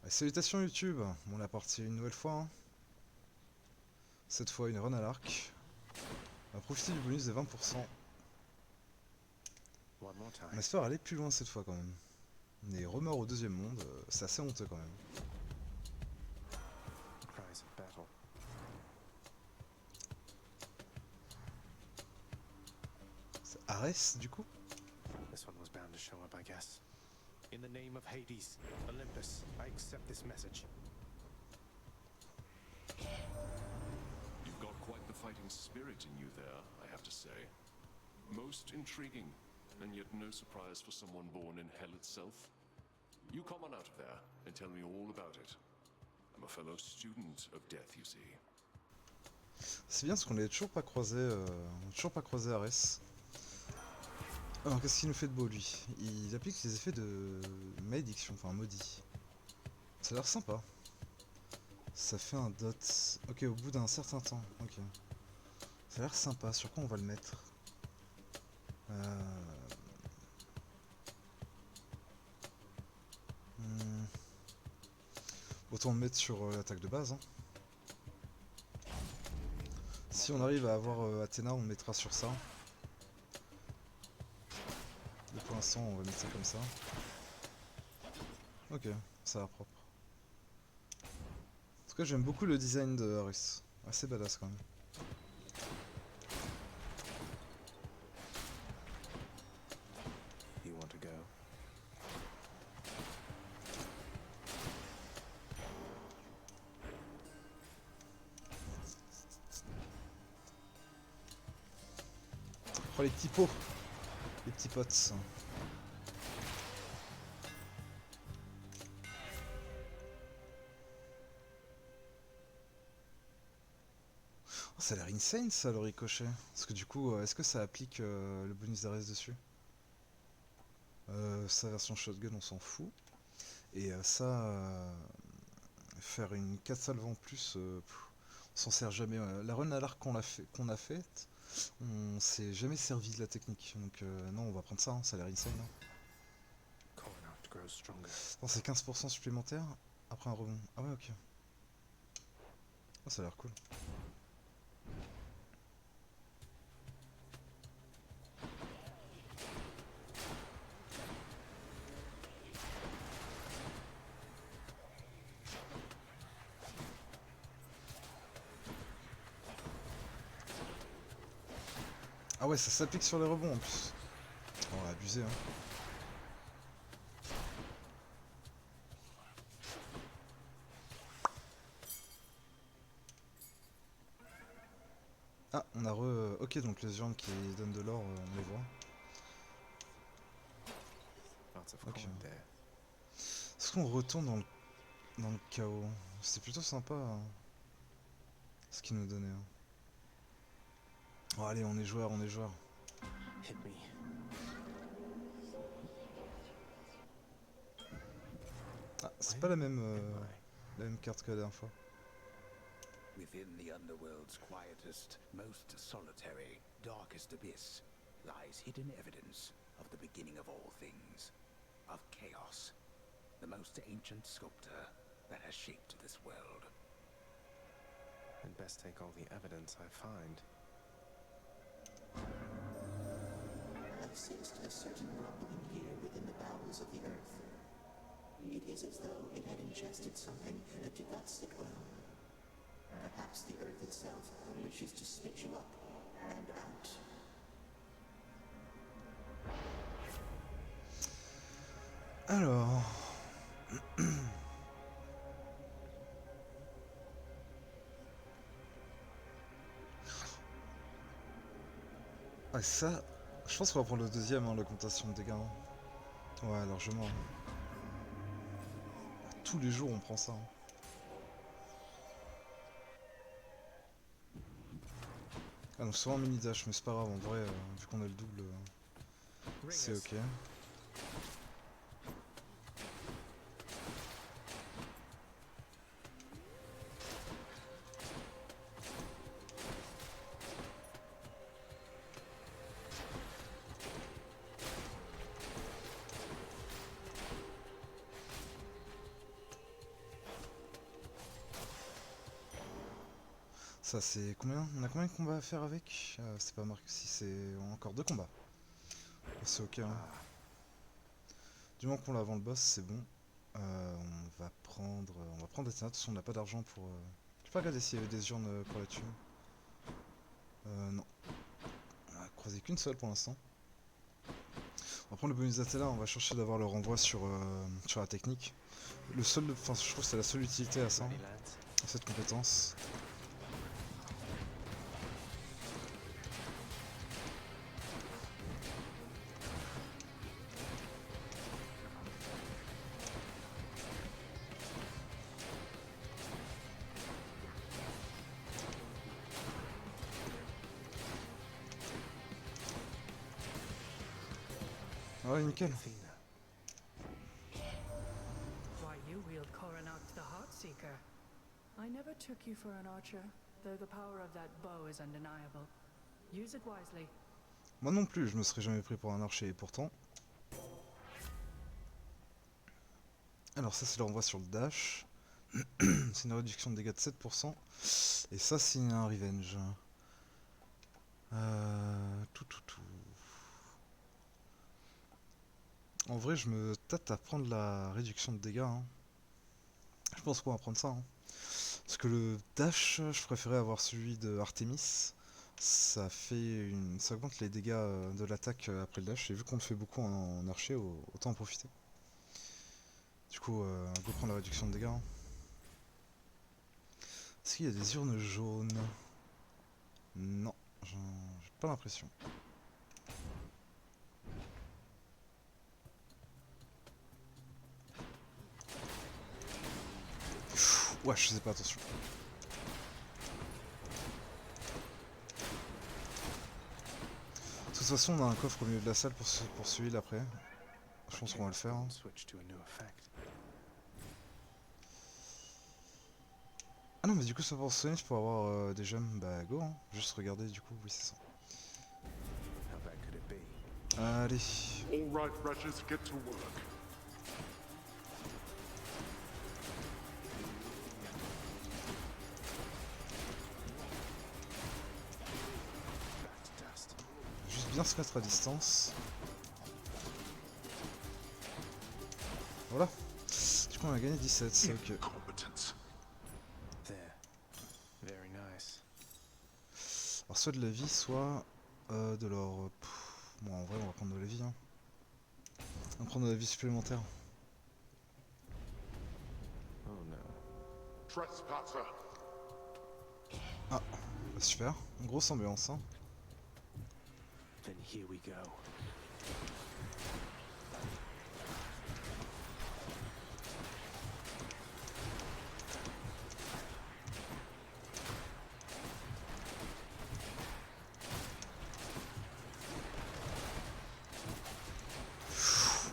Salutations YouTube, on l'a parti une nouvelle fois. Cette fois une run à l'arc. On va profiter du bonus de 20%. On espère aller plus loin cette fois quand même. On est remords au deuxième monde, c'est assez honteux quand même. C'est Arès du coup? This one was bound to show up, I guess. In the name of Hades, Olympus, I accept this message. You've got quite the fighting spirit in you there, I have to say. Most intriguing, and yet no surprise for someone born in hell itself. You come on out of there and tell me all about it. I'm a fellow student of death, you see. C'est bien parce qu'on n'est toujours pas croisé, Arès. Alors qu'est-ce qu'il nous fait de beau lui? Il applique les effets de malédiction, enfin maudit. Ça a l'air sympa. Ça fait un dot. Ok, au bout d'un certain temps. Ok. Ça a l'air sympa. Sur quoi on va le mettre? Autant le mettre sur l'attaque de base. Hein. Si on arrive à avoir Athéna, on le mettra sur ça. Mais pour l'instant, on va mettre ça comme ça. Ok, ça a l'air propre. En tout cas, j'aime beaucoup le design de Harris. Assez badass quand même. You want to go? Oh les petits pots, les petits potes. Oh, ça a l'air insane ça le ricochet. Parce que du coup, est-ce que ça applique le bonus d'Ares dessus? Sa version shotgun on s'en fout. Et faire une 4 salves en plus, on s'en sert jamais. La run à l'arc qu'on a faite, on s'est jamais servi de la technique. Donc non, on va prendre ça, hein, ça a l'air insane. Hein. Non, c'est 15% supplémentaire après un rebond. Ah ouais, ok. Oh, ça a l'air cool. Ah ouais, ça s'applique sur les rebonds en plus. On va abuser, hein. Ah, on a ok, donc les urnes qui donnent de l'or, on les voit. Ok. Est-ce qu'on retourne dans le chaos? C'est plutôt sympa, hein, ce qu'il nous donnait. Hein. Oh, allez, on est joueur, on est joueur. Hit me. Ah, c'est pas la même carte que la dernière fois. Within the underworld's quietest, most solitary, darkest abyss lies hidden evidence of the beginning of all things, of chaos, the most ancient sculptor that has shaped this world. I'd best take all the evidence I find. I sensed a certain rumbling here within the bowels of the earth. It is as though it had ingested something that did not sit well. Perhaps the earth itself wishes to spit you up and out. Alors... ah ça... Je pense qu'on va prendre le deuxième, hein, l'augmentation de dégâts. Hein. Ouais, largement. Tous les jours on prend ça. Hein. Ah donc c'est un mini dash, mais c'est pas grave, en vrai, vu qu'on a le double, c'est ok. Ça c'est combien? On a combien de combats à faire avec? C'est pas marqué si c'est encore 2 combats. C'est ok hein. Du moment qu'on l'a avant le boss c'est bon. On va prendre des notes, on n'a pas d'argent pour... Je peux pas regarder s'il y avait des urnes pour la thune. Non. On a croisé qu'une seule pour l'instant. On va prendre le bonus d'Atella, on va chercher d'avoir le renvoi sur la technique. Enfin je trouve que c'est la seule utilité à ça, Ready, lads? à cette compétence. Ah ouais nickel. Athena. Why, you wield Coronac the Heartseeker. I never took you for an archer, though the power of that bow is undeniable. Use it wisely. Moi non plus, je me serais jamais pris pour un archer et pourtant. Alors ça c'est le renvoi sur le dash. C'est une réduction de dégâts de 7%. Et ça c'est un revenge. Tout. En vrai je me tâte à prendre la réduction de dégâts. Hein. Je pense qu'on va prendre ça. Hein. Parce que le dash, je préférais avoir celui de Artemis. Ça augmente les dégâts de l'attaque après le dash. Et vu qu'on le fait beaucoup en archer, autant en profiter. Du coup, go prendre la réduction de dégâts. Hein. Est-ce qu'il y a des urnes jaunes? Non, j'ai pas l'impression. Ouais, je sais pas, attention. De toute façon, on a un coffre au milieu de la salle pour celui-là après. Je pense qu'on va le faire. Hein. Switch to a new effect. Ah non, mais du coup, ça va pour soigner, je peux avoir des gemmes. Bah, go, hein. Juste regarder, du coup, oui, c'est ça. How bad could it be? Allez. All right, Ratchet, get to work. Back to dust. Juste bien se mettre à distance. Voilà. Du coup, on a gagné 17, c'est ok. Incompetence. There. Very nice. Alors, soit de la vie, soit de l'or. Bon, en vrai, on va prendre de la vie. Hein. On va prendre de la vie supplémentaire. Oh no. Trespasser. Bah, super. Grosse ambiance. Hein. Then here we go.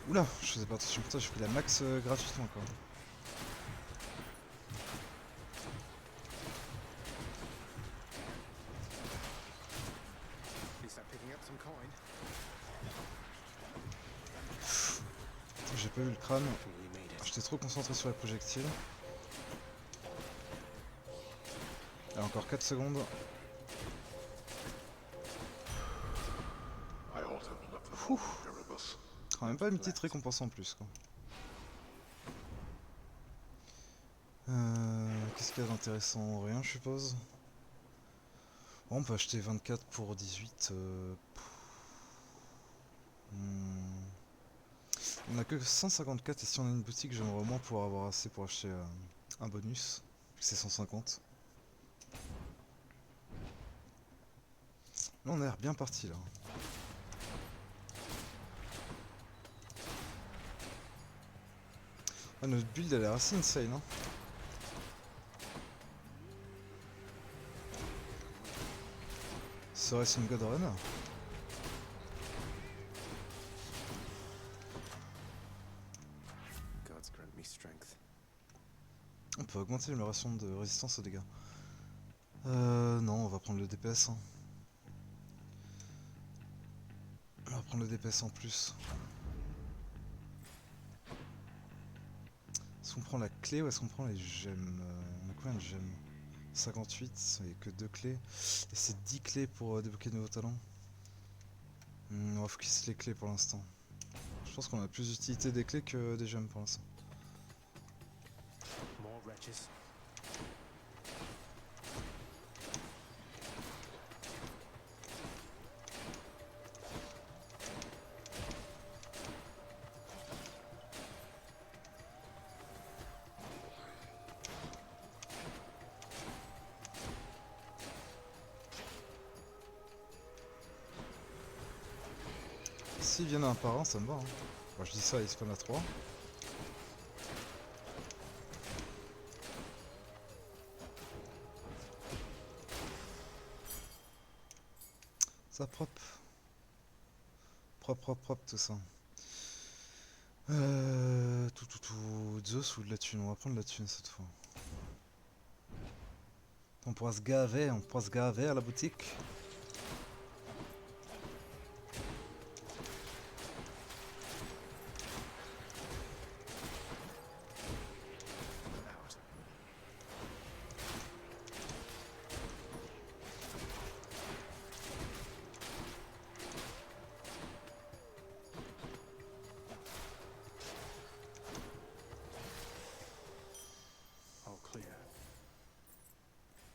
Oula, je faisais pas attention. Putain, j'ai pris la max gratuitement quoi. At least I'm picking up some coin. J'ai pas vu le crâne. Really made it. J'étais trop concentré sur les projectiles. Allez, encore 4 secondes. I ought to have left them all, Erebus. Quand même pas une petite récompense en plus quoi. Qu'est-ce qu'il y a d'intéressant? Rien je suppose. Bon, on peut acheter 24 pour 18. On a que 154 et si on a une boutique j'aimerais au moins pouvoir avoir assez pour acheter un bonus. C'est 150. Là on a l'air bien parti là. Ah, notre build elle a l'air assez insane hein. Serait-ce une God Run? Gods grant me strength. On peut augmenter l'amélioration de résistance aux dégâts. Non, on va prendre le DPS. Hein. On va prendre le DPS en plus. Est-ce qu'on prend la clé ou est-ce qu'on prend les gemmes? On a combien de gemmes? 58, et que 2 clés. Et c'est 10 clés pour débloquer de nouveaux talents. On va focus les clés pour l'instant. Je pense qu'on a plus d'utilité des clés que des gemmes pour l'instant. More wretches. S'ils viennent un par un, ça me va. Hein. Moi je dis ça, ils spawn à 3. Ça propre. Propre tout ça. Tout. Zeus ou de la thune? On va prendre de la thune cette fois. On pourra se gaver à la boutique. Out. All clear.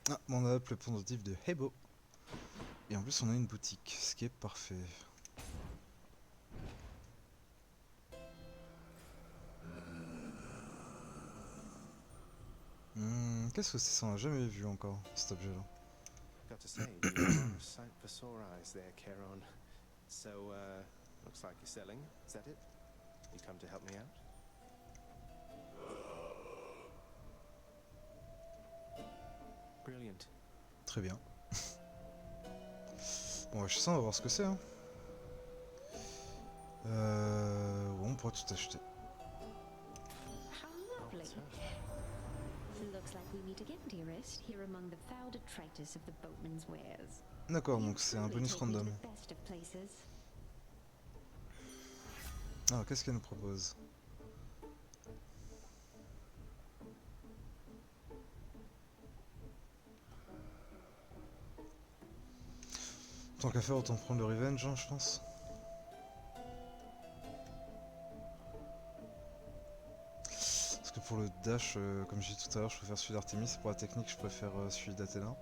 Ah, on a up le pendentif de Hebo. Et en plus on a une boutique, ce qui est parfait. Qu'est-ce que c'est ça? On l'a jamais vu encore, cet objet-là. Got to say, you are a sight for sore eyes there, Charon. So, looks like you're selling. Is that it? You come to help me out? Brilliant. Très bien. Bon, je sens, on va voir ce que c'est. Hein. Bon, on pourra tout acheter. How lovely. Looks like we meet again, dearest, here among the foul detritus of the boatman's wares. D'accord, You donc c'est un truly bonus take me to random. the best of places. Alors, qu'est-ce qu'elle nous propose? Tant qu'à faire, autant prendre le revenge, hein, je pense. Parce que pour le dash, comme j'ai dit tout à l'heure, je préfère celui d'Artemis. Pour la technique, je préfère celui d'Athéna.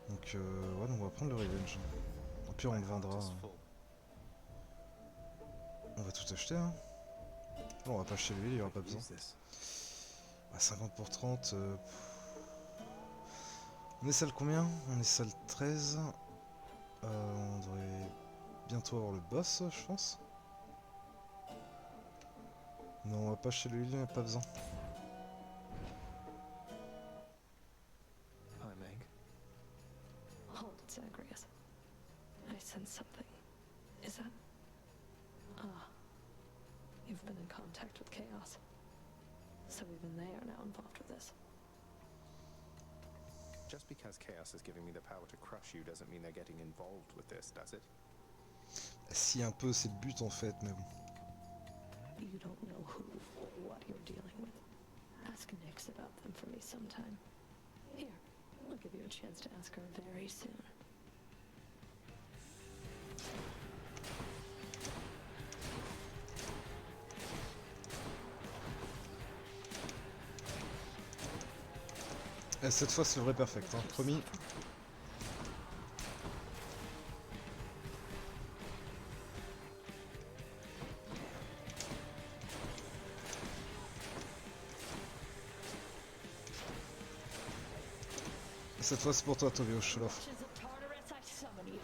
Donc, ouais, donc on va prendre le revenge. Au pire, on My le heart vendra. is full. On va tout acheter. Hein. Bon, on va pas acheter lui, il y aura I pas could besoin. use this. À 50 pour 30. On est salle combien? On est salle 13. On devrait bientôt avoir le boss, je pense. Non, on va pas chez lui, il n'y a pas besoin. Hi, Meg. Hold it, Zagreus. I sense something. Is that... Ah. You've been in contact with Chaos. So even they are now involved with this. Just because Chaos is giving me the power to crush you doesn't mean they're getting involved with this, does it? Si, un peu, c'est le but en fait, mais bon. You don't know who or what you're dealing with. Ask Nyx about them for me sometime. Here, I'll give you a chance to ask her very soon. Et cette fois, c'est le vrai perfect, hein, promis. Cette fois, c'est pour toi, Tovio, je te l'offre. Ashes of Tartarus, I summon you.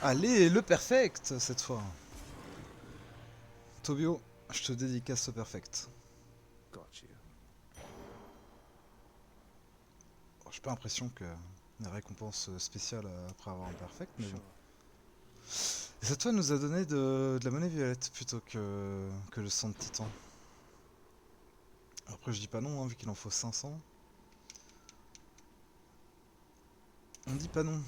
Allez, le perfect cette fois. Tobio, je te dédicace ce perfect. Got you. Bon, j'ai pas l'impression que une récompense spéciale après avoir un perfect, mais bon. Sure. Et cette fois, elle nous a donné de la monnaie violette plutôt que le sang de titan. Après, je dis pas non, hein, vu qu'il en faut 500. On dit pas non.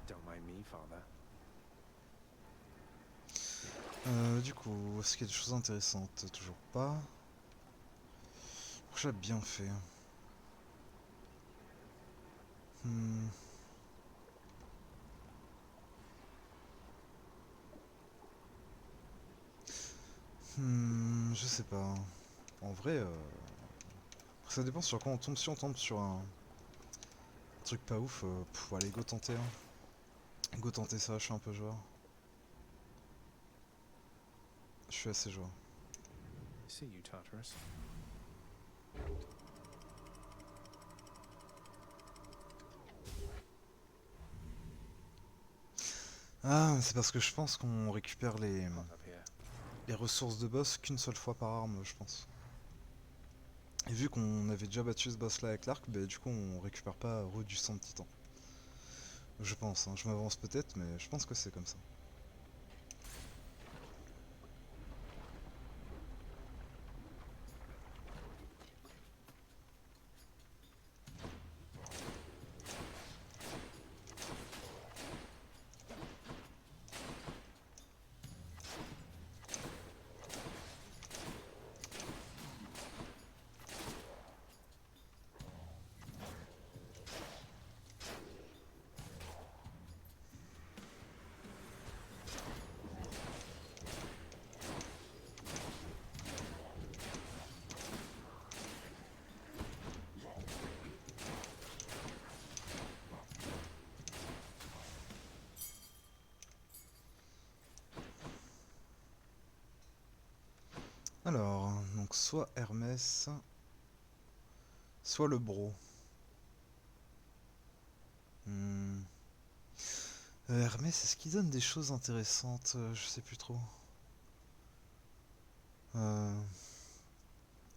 Don't mind me, father. Du coup, est-ce qu'il y a des choses intéressantes? Toujours pas. J'ai bien fait. Hmm. Je sais pas. En vrai, ça dépend sur quoi on tombe. Si on tombe sur un truc pas ouf, allez, go tenter. Hein. Go tenter ça, je suis un peu joueur. Je suis assez joueur. See you, Tartarus. Ah, c'est parce que je pense qu'on récupère Hot up here. les ressources de boss qu'une seule fois par arme, je pense. Et vu qu'on avait déjà battu ce boss là avec l'arc, bah, du coup on récupère pas du sang de titan. Je pense, hein. Je m'avance peut-être, mais je pense que c'est comme ça. Alors, donc soit Hermès, soit le Bro. Hermès, est-ce qu'il donne des choses intéressantes? Je sais plus trop. C'est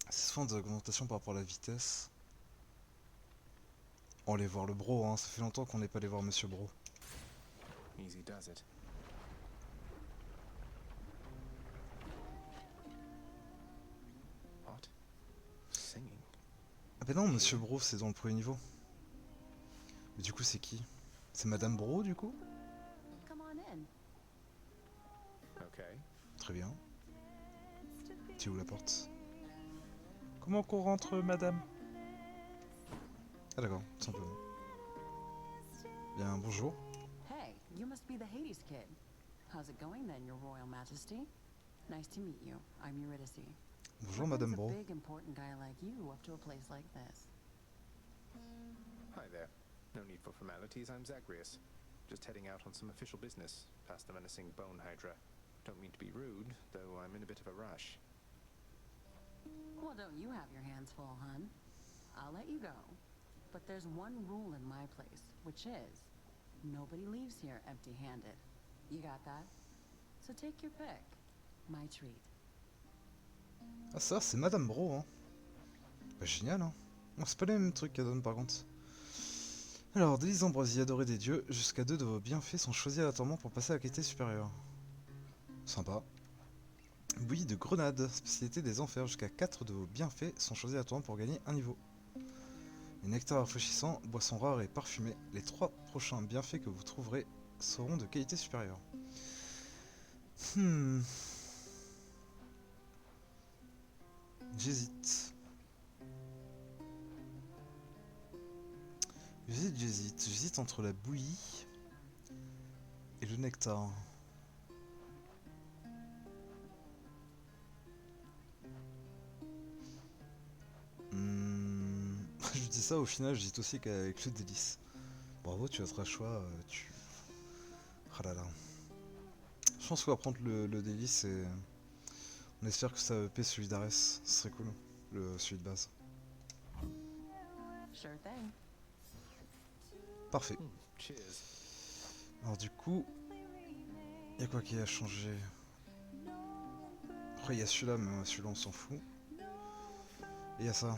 souvent des augmentations par rapport à la vitesse. On va aller voir le Bro, hein. Ça fait longtemps qu'on n'est pas allé voir Monsieur Bro. Easy does it. What? Singing? Ah bah non, Monsieur Bro, c'est dans le premier niveau. Mais du coup, c'est qui? C'est Madame Bro, du coup? Come on in. Okay. Très bien. C'est où la porte? Comment qu'on rentre, madame? Ah d'accord, tout simplement. Bien, bonjour. Hey, you must be the Hades kid. How's it going then, Your Royal Majesty? Nice to meet you. I'm Eurydice. Bonjour, What Madame brings Bro. a big important guy like you up to a place like this? Hi there. No need for formalities, I'm Zagreus. Just heading out on some official business, past the menacing Bone Hydra. Don't mean to be rude, though I'm in a bit of a rush. Well, don't you have your hands full, hun? I'll let you go. But there's one rule in my place, which is nobody leaves here empty-handed. You got that? So take your pick. My treat. Ah ça, c'est Madame Bro, hein. Bah génial, hein. Oh, c'est pas les mêmes trucs qu'elle donne par contre. Alors, délices d'ambroisie, adoré des dieux, jusqu'à 2 de vos bienfaits sont choisis aléatoirement pour passer à la qualité supérieure. Sympa. Bouillie de grenade, spécialité des enfers, jusqu'à 4 de vos bienfaits sont choisis aléatoirement pour gagner un niveau. Les nectars rafraîchissants, boissons rares et parfumées, les 3 prochains bienfaits que vous trouverez seront de qualité supérieure. J'hésite. J'hésite entre la bouillie et le nectar. Je dis ça, au final, j'hésite aussi qu'avec le délice. Bravo, tu as fait un choix, tu... Ah là là. Je pense qu'on va prendre le délice et... On espère que ça va EP celui d'Ares, ce serait cool. celui de base. Sure thing. Parfait. Cheers. Alors du coup, il y a quoi qui a changé? Après il y a celui-là, mais celui-là on s'en fout. Et il y a ça.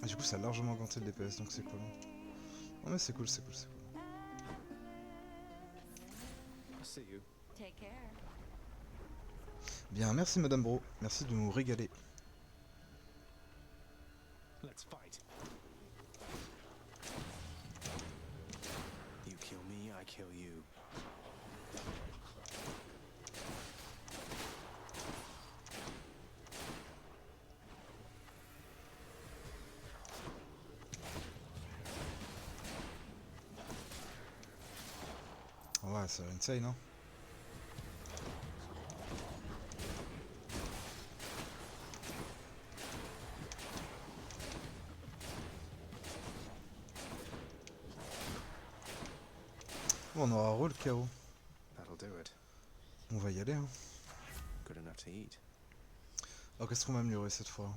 Et du coup ça a largement augmenté le DPS, donc c'est cool. Non mais c'est cool, c'est cool, c'est cool. See you. Take care. Bien, merci Madame Bro, merci de nous régaler. Let's fight. You kill me, I kill you. Ouais, c'est insane, hein. Bon, on aura roll KO. That'll do it. On va y aller, hein. Good enough to eat. Alors qu'est-ce qu'on va améliorer cette fois?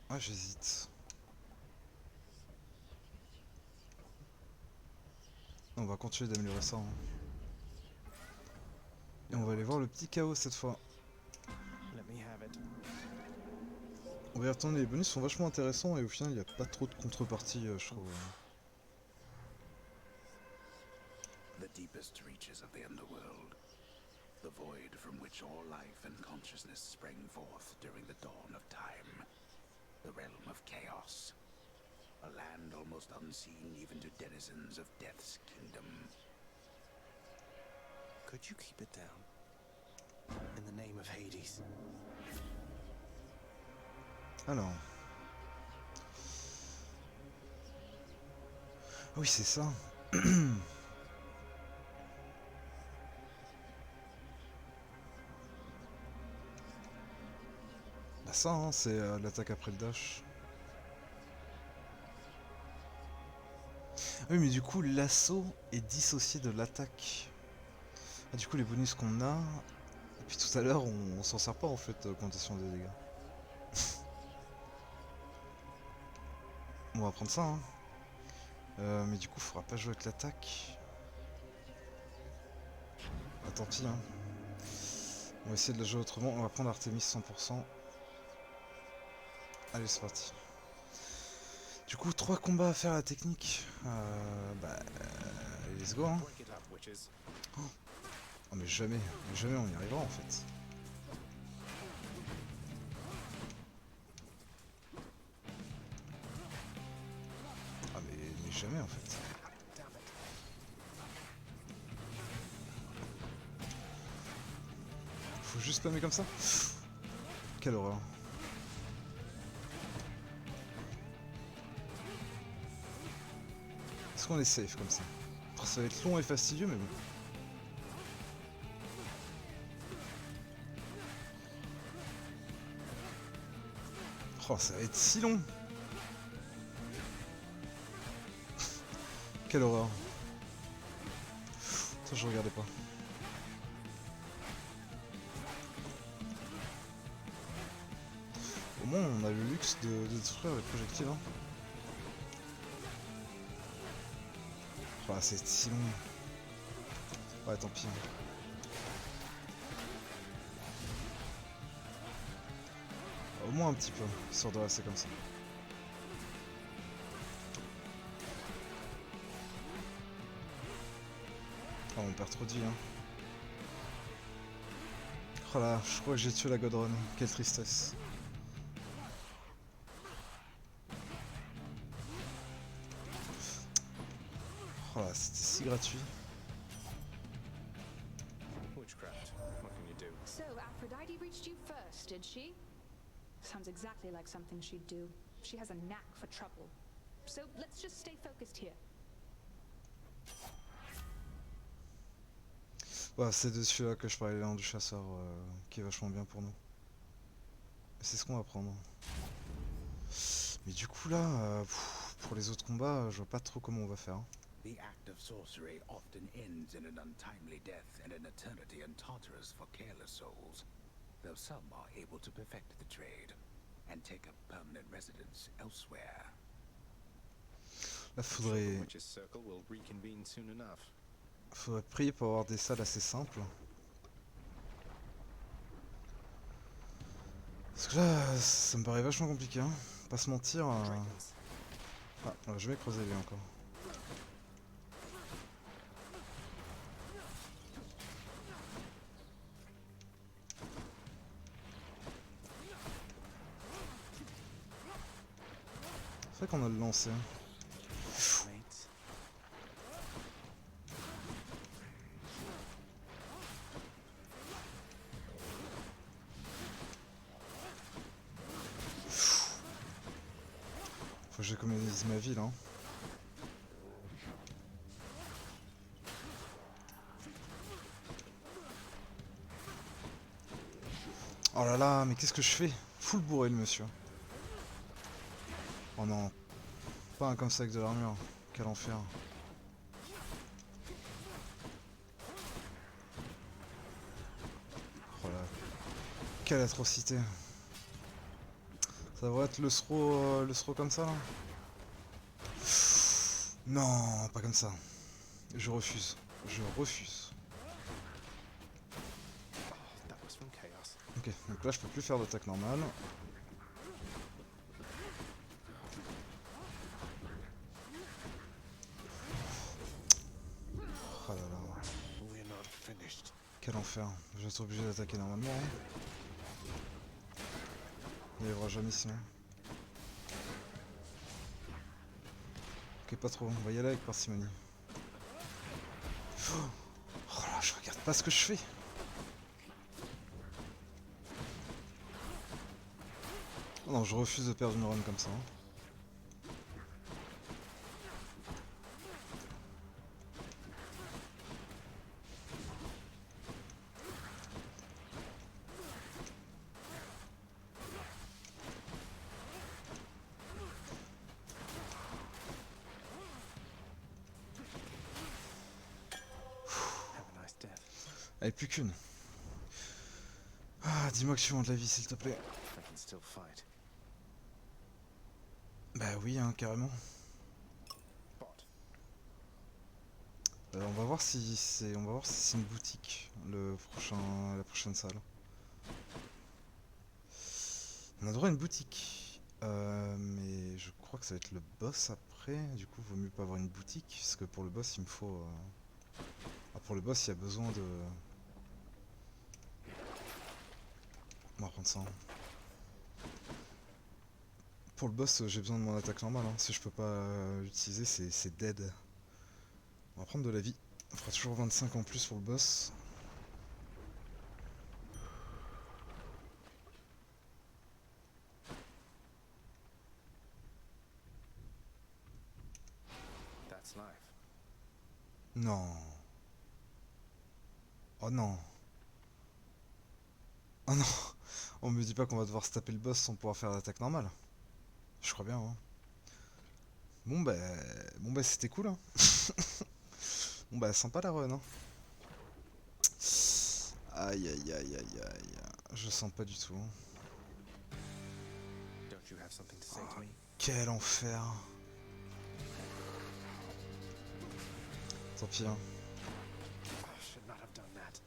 Ah, j'hésite. On va continuer d'améliorer ça, hein. Et on va aller voir le petit chaos cette fois. Let me have it. On va y retourner, les bonus sont vachement intéressants et au final il n'y a pas trop de contrepartie, je trouve. The deepest reaches of the underworld. The void from which all life and consciousness sprang forth during the dawn of time. The realm of chaos. A land almost unseen even to denizens of Death's kingdom. Could you keep it down? In the name of Hades. Alors. Ah oui, c'est ça. Bah ça, hein, c'est l'attaque après le dash. Ah oui, mais du coup, l'assaut est dissocié de l'attaque. Ah, du coup, les bonus qu'on a... Et puis tout à l'heure, on s'en sert pas en fait, augmentation des dégâts. On va prendre ça, hein. Mais du coup, faudra pas jouer avec l'attaque. Ah, tant pis, hein. On va essayer de la jouer autrement. On va prendre Artemis 100%. Allez, c'est parti. Du coup, 3 combats à faire à la technique. Let's go, hein. Break it up, witches. Oh, mais jamais on y arrivera en fait. Ah, mais jamais en fait. Damn it. Faut juste spammer comme ça. Quelle horreur. Est-ce qu'on est safe comme ça? Oh, ça va être long et fastidieux, mais bon. Oh, ça va être si long. Quelle horreur. Ça, je regardais pas. Au moins, on a le luxe de détruire les projectiles, hein. Oh, c'est si long. Ouais, tant pis, hein. Au moins un petit peu, histoire de rester comme ça. Oh, on perd trop de vie, hein. Oh là, je crois que j'ai tué la Godrun. Quelle tristesse. Oh là, c'était si gratuit. Witchcraft. What can you do? So, Aphrodite reached you first, did she? Sounds exactly like something she'd do. She has a knack for trouble. So, let's just stay focused here. Ouais, c'est de celui-là que je parlais, l'élan du chasseur, qui est vachement bien pour nous. C'est ce qu'on va prendre. Mais du coup là, pour les autres combats, je vois pas trop comment on va faire. The act of sorcery often ends in an untimely death and an eternity in Tartarus for careless souls, though some are able to perfect the trade and take up permanent residence elsewhere. Là, faudrait Witch's Circle will reconvene soon enough. prier pour avoir des salles assez simples. Parce que là, ça me paraît vachement compliqué, hein. Pas se mentir. Ah, je vais creuser lui encore. C'est vrai qu'on a le lancé. Faut que j'économise ma vie là. Oh là là, mais qu'est-ce que je fais? Full bourré le monsieur. Oh non. Pas un comme ça avec de l'armure. Quel enfer. Oh là. Quelle atrocité. Ça devrait être le throw comme ça là. Non, pas comme ça. Je refuse. Je refuse. That was from Chaos. Ok, donc là je peux plus faire d'attaque normale. Oh là là. We're not finished. Quel enfer. Je vais être obligé d'attaquer normalement. Hein. Il n'y arrivera jamais sinon. Ok, pas trop. On va y aller avec parcimonie. Oh là, je regarde pas ce que je fais. Oh non, je refuse de perdre une run comme ça. Hein. Have a nice death. Allez, plus qu'une. Ah, dis-moi que tu vends de la vie, s'il te plaît. I can still fight. Bah oui, hein, carrément. Bot. On va voir si c'est une boutique la prochaine salle. On a droit à une boutique, mais je crois que ça va être le boss après. Du coup, vaut mieux pas avoir une boutique parce que pour le boss, il me faut. Pour le boss, il y a besoin de. On va prendre ça. Pour le boss, j'ai besoin de mon attaque normale. Hein. Si je peux pas l'utiliser, c'est dead. On va prendre de la vie. On fera toujours 25 en plus pour le boss. That's life. Non. Oh non. Oh non. On me dit pas qu'on va devoir se taper le boss sans pouvoir faire l'attaque normale. Je crois bien. Hein. Bon bah c'était cool. Hein. Bon bah sympa la run. Hein. Aïe aïe aïe aïe aïe. Je sens pas du tout. Hein. Don't you have something to say to me? Quel enfer. Tant pis. Hein. I should not have done that.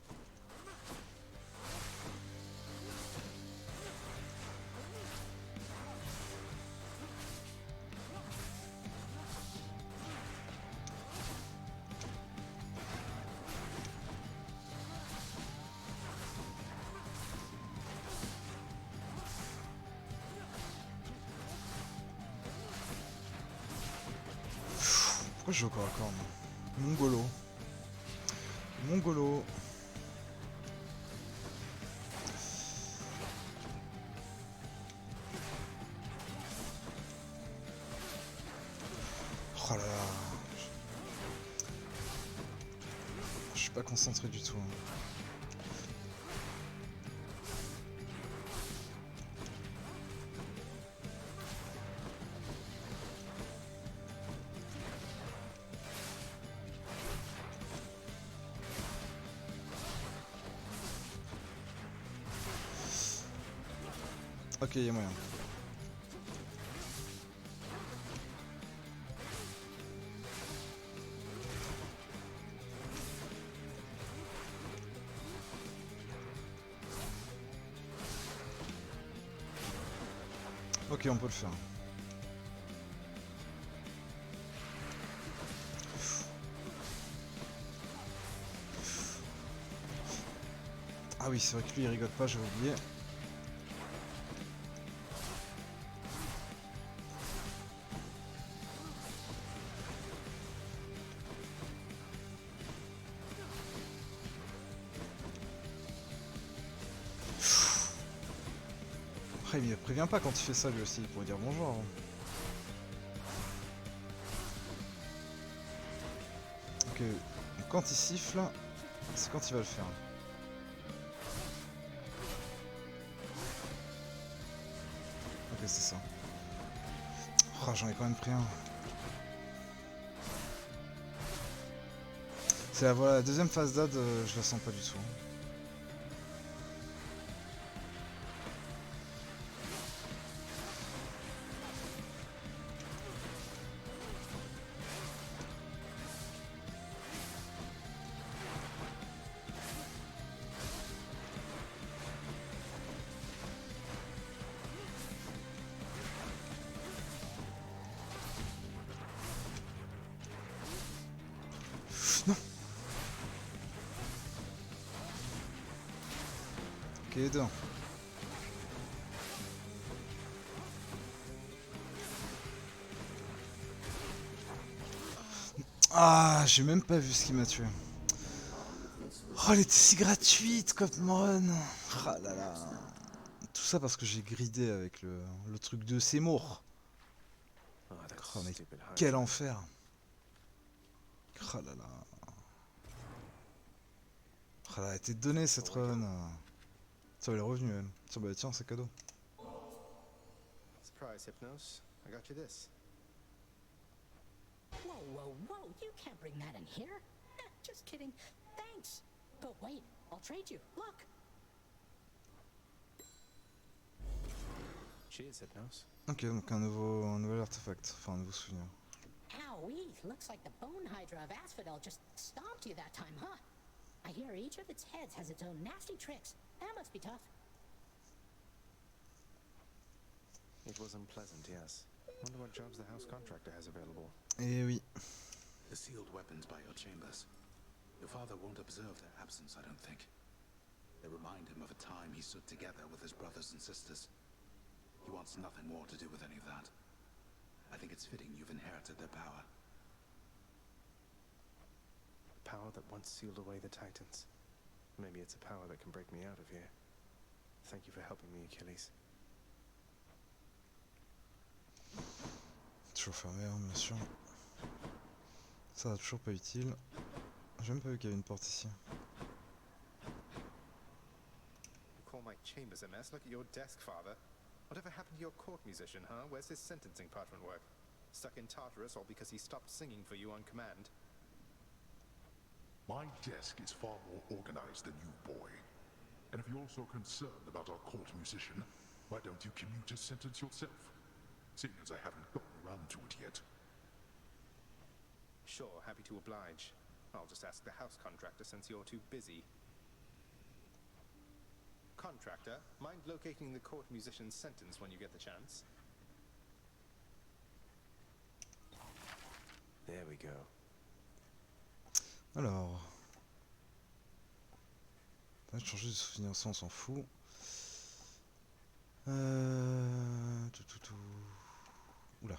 Pourquoi je joue au corps à corps moi? Mongolo. Mongolo. Oh là là. Je suis pas concentré du tout. Hein. Ok, il y a moyen. Ok, on peut le faire. Ah oui, c'est vrai que lui il rigole pas, j'avais oublié. Après, il me prévient pas quand il fait ça lui aussi, il pourrait dire bonjour avant. Ok, donc quand il siffle, c'est quand il va le faire. Ok, c'est ça. Oh, j'en ai quand même pris un. C'est la, voilà, la deuxième phase d'ad, je la sens pas du tout. Non. Ok, deux. Ah, j'ai même pas vu ce qui m'a tué. Oh, elle était si gratuite, Cotton Run. Ah là là. Tout ça parce que j'ai gridé avec le truc de Seymour. Oh, that Oh, mais stupid quel Hydra. enfer. Oh là là. Oh, elle a été donnée cette run. Ça, elle est revenue elle. Tiens, bah tiens, c'est cadeau. Surprise, Hypnos. I got you this. Whoa, whoa, whoa, you can't bring that in here. Just kidding. Thanks. But wait, I'll trade you. Look. Cheers, Hypnos. Ok, donc un nouvel artefact. Enfin, un nouveau souvenir. Owie, looks like the Bone Hydra of Asphodel just stomped you that time, huh? I hear each of its heads has its own nasty tricks. That must be tough. It was unpleasant, yes. Wonder what jobs the house contractor has available. Eh oui. The sealed weapons by your chambers. Your father won't observe their absence, I don't think. They remind him of a time he stood together with his brothers and sisters. He wants nothing more to do with any of that. I think it's fitting you've inherited their power. The power that once sealed away the Titans. Maybe it's a power that can break me out of here. Thank you for helping me, Achilles. Toujours fermé, hein, bien sûr. Ça n'a toujours pas utile. J'ai même pas vu qu'il y avait une porte ici. You call my chambers a mess? Look at your desk, father. Whatever happened to your court musician, huh? Where's his sentencing parchment work? Stuck in Tartarus all because he stopped singing for you on command? My desk is far more organized than you, boy. And if you're so concerned about our court musician, why don't you commute his sentence yourself? Seeing as I haven't gotten around to it yet. Sure, happy to oblige. I'll just ask the house contractor since you're too busy. Contractor, mind locating the court musician's sentence when you get the chance? There we go. Alors. On va changer de souvenir, ça on s'en fout. Tout. Oula.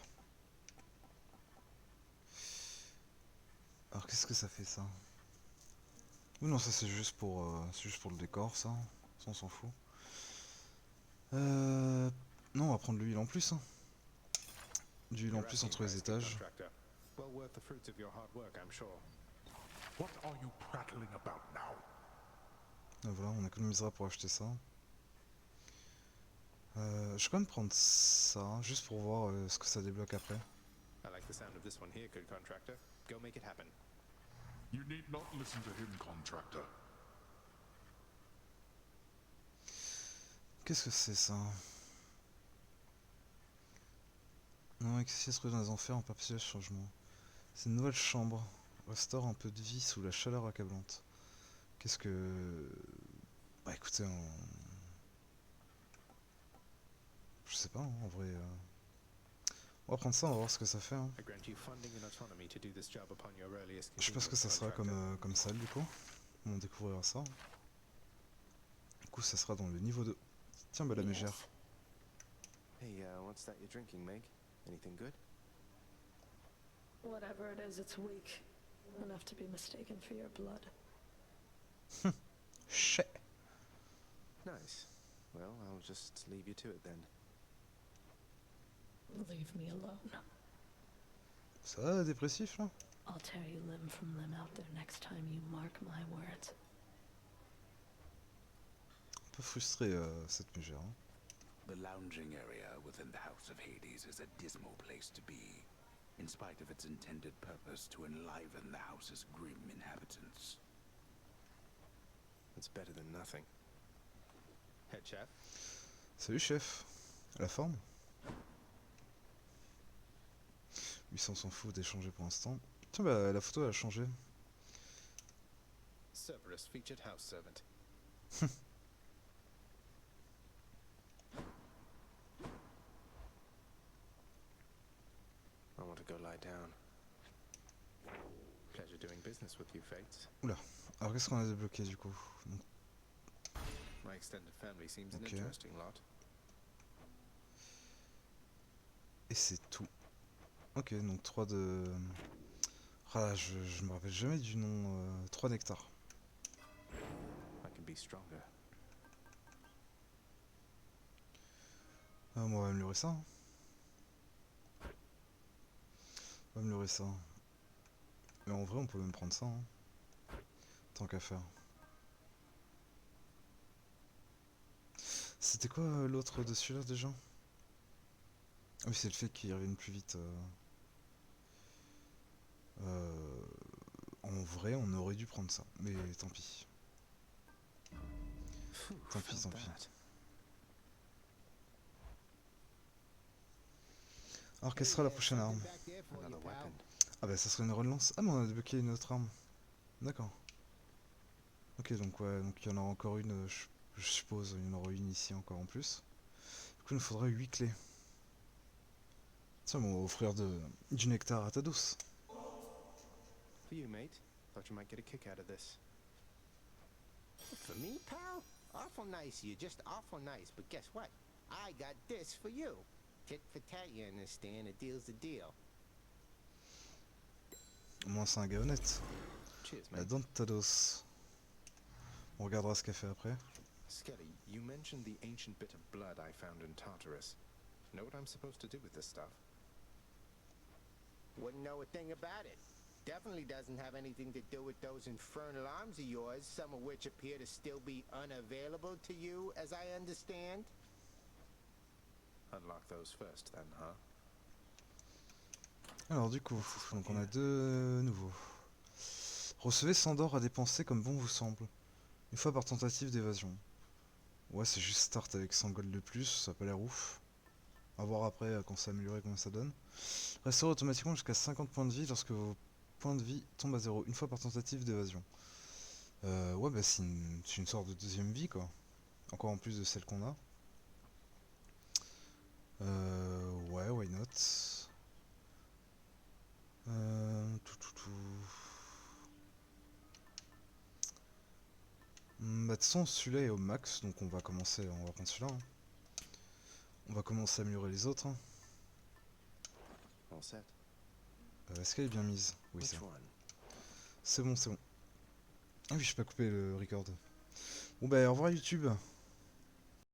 Alors qu'est-ce que ça fait ça? Oui non ça c'est juste pour le décor ça. Ça on s'en fout. Non on va prendre l'huile en plus hein. Du huile en plus entre les étages. Well worth the fruits of your hard work, I'm sure. What are you prattling about now? Et voilà, on économisera pour acheter ça. Je vais quand même prendre ça, juste pour voir ce que ça débloque après. I like the sound of this one here, good contractor. Go make it happen. You need not listen to him, contractor. Qu'est-ce que c'est ça? Non, qu'est-ce qui se trouve dans les enfers en perpétuel changement. C'est une nouvelle chambre. Restaure un peu de vie sous la chaleur accablante. Qu'est-ce que... Bah écoutez, je sais pas, hein, en vrai... On va prendre ça, on va voir ce que ça fait. Hein. I grant you funding and autonomy to do this job upon your earliest Je pense que ça sera convenience, comme ça du coup. On découvrira ça. Du coup, ça sera dans le niveau 2. Tiens, bah la mégère. Hey, what's that you're drinking, Meg? Anything good? Whatever it is, it's weak. Enough to be mistaken for your blood. Shit. Nice. Well, I'll just leave you to it then. Leave me alone. Ça va, dépressif là? I'll tear you limb from limb out there next time you mark my words. Un peu frustré cette mégère. Hein. The lounging area within the House of Hades is a dismal place to be, in spite of its intended purpose to enliven the house's grim inhabitants. It's better than nothing. Head chef? Salut chef. La forme? 800 s'en fout d'échanger pour l'instant. Tiens bah la photo elle a changé. Cerberus, featured house servant. I want to go lie down. Pleasure doing business with you, Fates. Oula. Alors qu'est-ce qu'on a débloqué du coup? Donc, My extended family seems an Ok. interesting lot. et c'est tout. Ok, donc 3 de... Ah là, je me rappelle jamais du nom. 3 nectars. I can be stronger. Ah, moi, on va améliorer ça. Hein. On va améliorer ça. Mais en vrai, on peut même prendre ça. Hein. Tant qu'à faire. C'était quoi l'autre de celui-là déjà? Ah oui, c'est le fait qu'il revienne plus vite. En vrai, on aurait dû prendre ça. Mais tant pis. Tant pis, tant pis. Alors, quelle sera la prochaine arme? Another weapon. Ah bah ça serait une relance. Ah mais on a débloqué une autre arme. D'accord. Ok donc ouais, donc il y en aura encore une, je suppose, il y en aura une ici encore en plus. Du coup il nous faudrait 8 clés. Tiens, bon, on va offrir du nectar à Tados. For you, mate. Thought you might get a kick out of this. For me, pal? Awful nice of you, just awful nice. But guess what? I got this for you. Tit for tat, you understand? A deal's a deal. Au moins c'est un gars honnête. Cheers, La mate. dent de Tados. On regardera ce qu'elle fait après. Skelly, you mentioned the ancient bit of blood I found in Tartarus. Know what I'm supposed to do with this stuff? Wouldn't know a thing about it. Definitely doesn't have anything to do with those infernal arms of yours, some of which appear to still be unavailable to you, as I understand. Unlock those first, then, huh? Alors du coup, donc on a deux nouveaux. Recevez 100 d'or à dépenser comme bon vous semble. Une fois par tentative d'évasion. Ouais, c'est juste start avec 100 gold de plus, ça a pas l'air ouf. On va voir après quand c'est amélioré combien ça donne. Restaure automatiquement jusqu'à 50 points de vie lorsque vos points de vie tombent à 0, une fois par tentative d'évasion. Ouais, bah c'est une sorte de deuxième vie quoi. Encore en plus de celle qu'on a. Ouais, why not. Bah de toute façon celui-là est au max, donc on va prendre celui-là. Hein. On va commencer à améliorer les autres. Hein. All set. Est-ce qu'elle est bien mise? Oui, Which c'est bon. one? C'est bon, c'est bon. Ah oui, je peux pas couper le record. Bon bah au revoir YouTube.